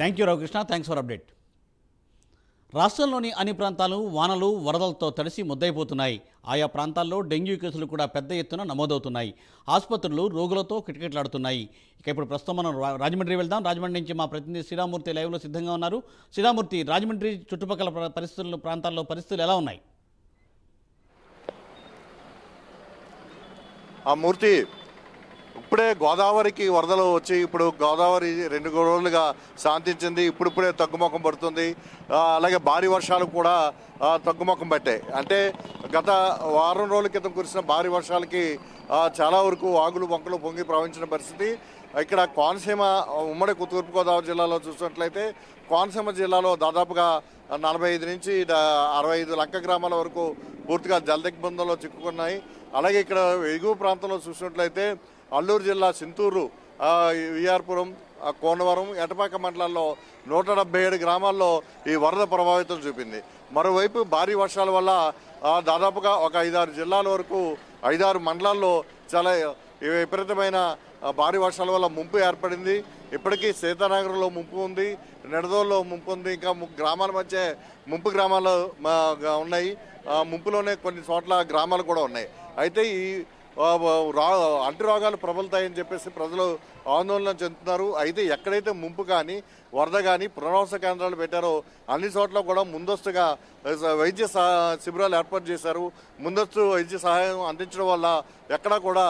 Thank you Ravikrishna, thanks for update. రాష్ట్రంలోని అన్ని ప్రాంతాలు వానలు వరదలతో తడిసి ముద్దయిపోతున్నాయి. ఆయా ప్రాంతాల్లో డెంగ్యూ కేసులు కూడా పెద్ద ఎత్తున నమోదవుతున్నాయి. ఆసుపత్రులు రోగులతో కిటకిటలాడుతున్నాయి. ఇక ఇప్పుడు ప్రస్తుతం మనం రాజమండ్రి వెళ్దాం. రాజమండ్రి నుంచి మా ప్రతినిధి శ్రీరామూర్తి లైవ్లో సిద్ధంగా ఉన్నారు. శ్రీరామూర్తి, రాజమండ్రి చుట్టుపక్కల ప్రాంతాల్లో పరిస్థితులు ఎలా ఉన్నాయి? ఆ మూర్తి, ఇప్పుడే గోదావరికి వరదలు వచ్చి ఇప్పుడు గోదావరి 2 రోజులుగా శాంతించింది. ఇప్పుడిప్పుడే తగ్గుముఖం పడుతుంది. అలాగే భారీ వర్షాలు కూడా తగ్గుముఖం పట్టాయి. అంటే గత వారం రోజుల క్రితం కురిసిన భారీ వర్షాలకి చాలా వరకు వాగులు వంకలు పొంగి ప్రవహించిన పరిస్థితి. ఇక్కడ కోనసీమ ఉమ్మడి తూర్పుగోదావరి జిల్లాలో చూసినట్లయితే కోనసీమ జిల్లాలో దాదాపుగా 45 నుంచి 65 లంక గ్రామాల వరకు పూర్తిగా జలదిగ్బంధంలో చిక్కుకున్నాయి. అలాగే ఇక్కడ ఎగువ ప్రాంతంలో చూసినట్లయితే అల్లూరు జిల్లా సింతూరు, విఆర్పురం, కోనవరం, ఎటపాక మండలాల్లో 177 గ్రామాల్లో ఈ వరద ప్రభావితం చూపింది. మరోవైపు భారీ వర్షాల వల్ల దాదాపుగా ఒక 5-6 జిల్లాల వరకు 5-6 మండలాల్లో చాలా విపరీతమైన భారీ వర్షాల వల్ల ముంపు ఏర్పడింది. ఇప్పటికీ సీతానగరంలో ముంపు ఉంది, నిడదోల్లో ముంపు ఉంది, ఇంకా గ్రామాల మధ్య ముంపు గ్రామాలు ఉన్నాయి. ముంపులోనే కొన్ని చోట్ల గ్రామాలు కూడా ఉన్నాయి. అయితే ఈ అంటు రోగాలు ప్రబలుతాయని చెప్పేసి ప్రజలు ఆందోళన చెందుతున్నారు. అయితే ఎక్కడైతే ముంపు కానీ వరద కానీ పునరావాస కేంద్రాలు పెట్టారో అన్ని చోట్ల కూడా ముందస్తుగా వైద్య శిబిరాలు ఏర్పాటు చేశారు. ముందస్తు వైద్య సహాయం అందించడం వల్ల ఎక్కడా కూడా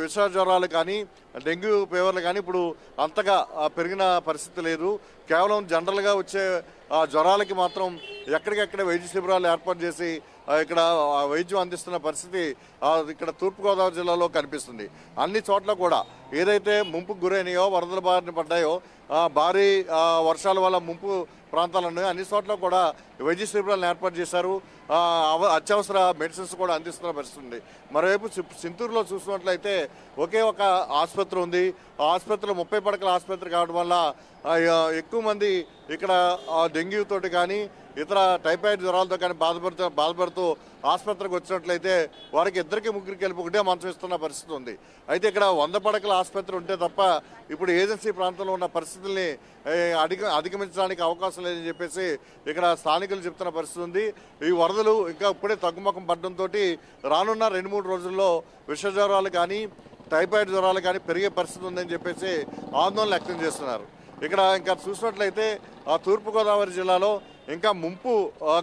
విష జ్వరాలు కానీ డెంగ్యూ ఫీవర్లు కానీ ఇప్పుడు అంతగా పెరిగిన పరిస్థితి లేదు. కేవలం జనరల్గా వచ్చే జ్వరాలకి మాత్రం ఎక్కడికెక్కడ వైద్య శిబిరాలు ఏర్పాటు చేసి ఇక్కడ వైద్యం అందిస్తున్న పరిస్థితి ఇక్కడ తూర్పుగోదావరి జిల్లాలో కనిపిస్తుంది. అన్ని చోట్ల కూడా ఏదైతే ముంపుకు గురైనాయో, వరదల బారిన పడ్డాయో, భారీ వర్షాల వల్ల ముంపు ప్రాంతాలు ఉన్నాయో అన్ని చోట్ల కూడా వైద్య శిబిరాలను ఏర్పాటు చేశారు. అత్యవసర మెడిసిన్స్ కూడా అందిస్తున్న పరిస్థితి ఉంది. మరోవైపు సింతూరులో చూసినట్లయితే ఒకే ఒక ఆసుపత్రి ఉంది. ఆ ఆసుపత్రిలో 30 పడకల ఆసుపత్రి కావడం వల్ల ఎక్కువ మంది ఇక్కడ డెంగ్యూ తోటి కానీ ఇతర టైఫాయిడ్ జ్వరాలతో కానీ బాధపడుతూ ఆసుపత్రికి వచ్చినట్లయితే వారికి 2-3 కలిపి ఒకటే మంచం ఇస్తున్న పరిస్థితి ఉంది. అయితే ఇక్కడ 100 పడకల ఆసుపత్రి ఉంటే తప్ప ఇప్పుడు ఏజెన్సీ ప్రాంతంలో ఉన్న పరిస్థితుల్ని అధిగమించడానికి అవకాశం లేదని చెప్పేసి ఇక్కడ స్థానికులు చెప్తున్న పరిస్థితి ఉంది. ఈ వరదలు ఇంకా ఇప్పుడే తగ్గుముఖం పడడంతో రానున్న 2-3 రోజుల్లో విష జ్వరాలు కానీ టైఫాయిడ్ జ్వరాలు కానీ పెరిగే పరిస్థితి ఉందని చెప్పేసి ఆందోళన వ్యక్తం చేస్తున్నారు. ఇక్కడ ఇంకా చూసినట్లయితే తూర్పుగోదావరి జిల్లాలో ఇంకా ముంపు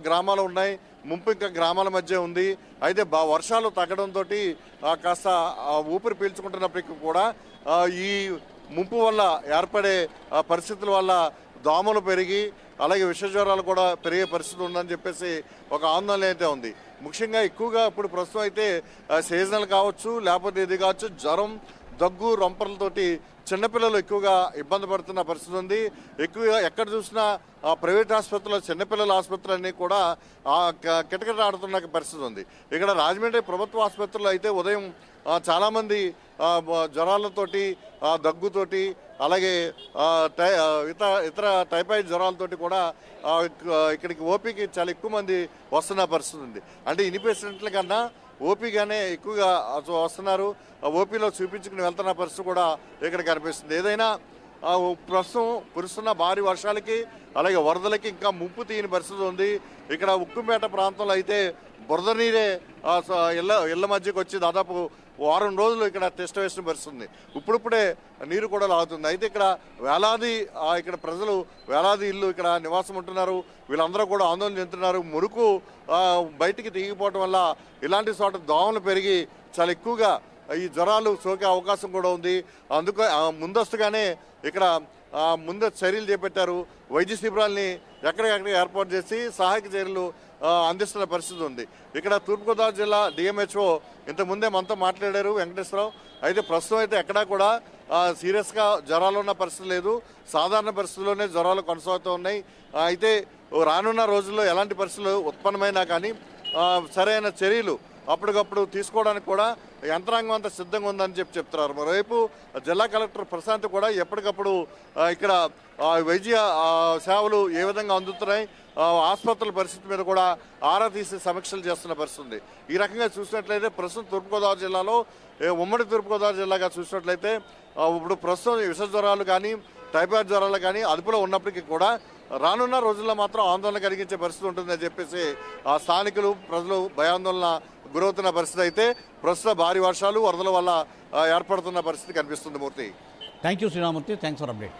గ్రామాలు ఉన్నాయి. ముంపు ఇంకా గ్రామాల మధ్య ఉంది. అయితే వర్షాలు తగ్గడంతో కాస్త ఊపిరి పీల్చుకుంటున్నప్పటికీ కూడా ఈ ముంపు వల్ల ఏర్పడే పరిస్థితుల వల్ల దోమలు పెరిగి అలాగే విష జ్వరాలు కూడా పెరిగే పరిస్థితి ఉందని చెప్పేసి ఒక ఆందోళన అయితే ఉంది. ముఖ్యంగా ఎక్కువగా ఇప్పుడు ప్రస్తుతం అయితే సీజనల్ కావచ్చు, లేకపోతే ఇది కావచ్చు, జ్వరం, దగ్గు, రొంపలతోటి చిన్నపిల్లలు ఎక్కువగా ఇబ్బంది పడుతున్న పరిస్థితి ఉంది. ఎక్కువగా ఎక్కడ చూసినా ప్రైవేట్ ఆసుపత్రులు, చిన్నపిల్లల ఆసుపత్రులన్నీ కూడా కిటకిటలాడుతున్న పరిస్థితి ఉంది. ఇక్కడ రాజమండ్రి ప్రభుత్వ ఆసుపత్రులు అయితే ఉదయం చాలామంది జ్వరాలతోటి, దగ్గుతోటి, అలాగే ఇతర టైఫాయిడ్ జ్వరాలతోటి కూడా ఇక్కడికి ఓపీకి చాలా ఎక్కువ మంది వస్తున్న పరిస్థితి ఉంది. అంటే ఇన్పేషెంట్ల కన్నా ఓపీగానే ఎక్కువగా వస్తున్నారు. ఓపీలో చూపించుకుని వెళ్తున్న పరిస్థితి కూడా ఇక్కడ కనిపిస్తుంది. ఏదైనా ప్రస్తుతం కురుస్తున్న భారీ వర్షాలకి అలాగే వరదలకి ఇంకా ముప్పు తీయని పరిస్థితి ఉంది. ఇక్కడ ఉక్కుపేట ప్రాంతంలో అయితే బురద నీరే ఇళ్ల మధ్యకి వచ్చి దాదాపు వారం రోజులు ఇక్కడ టెస్ట్ వేసిన పరిస్థితి ఉంది. ఇప్పుడిప్పుడే నీరు కూడా లాగుతుంది. అయితే ఇక్కడ ప్రజలు వేలాది ఇల్లు ఇక్కడ నివాసం ఉంటున్నారు. వీళ్ళందరూ కూడా ఆందోళన చెందుతున్నారు. మురుకు బయటికి దిగిపోవటం వల్ల ఇలాంటి చోట దోమలు పెరిగి చాలా ఎక్కువగా ఈ జ్వరాలు సోకే అవకాశం కూడా ఉంది. అందుకే ముందస్తుగానే ఇక్కడ ముందస్తు చర్యలు చేపట్టారు. వైద్య శిబిరాల్ని ఎక్కడికక్కడ ఏర్పాటు చేసి సహాయక చర్యలు అందిస్తున్న పరిస్థితి ఉంది. ఇక్కడ తూర్పుగోదావరి జిల్లా డిఎంహెచ్ఓ ఇంతకుముందే మనతో మాట్లాడారు వెంకటేశ్వరరావు. అయితే ప్రస్తుతం అయితే ఎక్కడా కూడా సీరియస్గా జ్వరాలు ఉన్న పరిస్థితి లేదు. సాధారణ పరిస్థితుల్లోనే జ్వరాలు కొనసాగుతూ ఉన్నాయి. అయితే రానున్న రోజుల్లో ఎలాంటి పరిస్థితులు ఉత్పన్నమైనా కానీ సరైన చర్యలు అప్పటికప్పుడు తీసుకోవడానికి కూడా యంత్రాంగం అంతా సిద్ధంగా ఉందని చెప్తున్నారు. మరోవైపు జిల్లా కలెక్టర్ ప్రశాంత్ కూడా ఎప్పటికప్పుడు ఇక్కడ వైద్య సేవలు ఏ విధంగా అందుతున్నాయి, ఆసుపత్రుల పరిస్థితి మీద కూడా ఆరా తీసి సమీక్షలు చేస్తున్న పరిస్థితి ఉంది. ఈ రకంగా చూసినట్లయితే ప్రస్తుతం తూర్పుగోదావరి జిల్లాలో ఉమ్మడి తూర్పుగోదావరి జిల్లాగా చూసినట్లయితే ఇప్పుడు ప్రస్తుతం విష జ్వరాలు కానీ టైఫాయిడ్ జ్వరాలు కానీ అదుపులో ఉన్నప్పటికీ కూడా రానున్న రోజుల్లో మాత్రం ఆందోళన కలిగించే పరిస్థితి ఉంటుందని చెప్పేసి ఆ స్థానికులు ప్రజలు భయాందోళన గురవుతున్న పరిస్థితి అయితే ప్రస్తుత భారీ వర్షాలు వరదల వల్ల ఏర్పడుతున్న పరిస్థితి కనిపిస్తుంది. Murthy. Thank you Sriramurthy, thanks for update.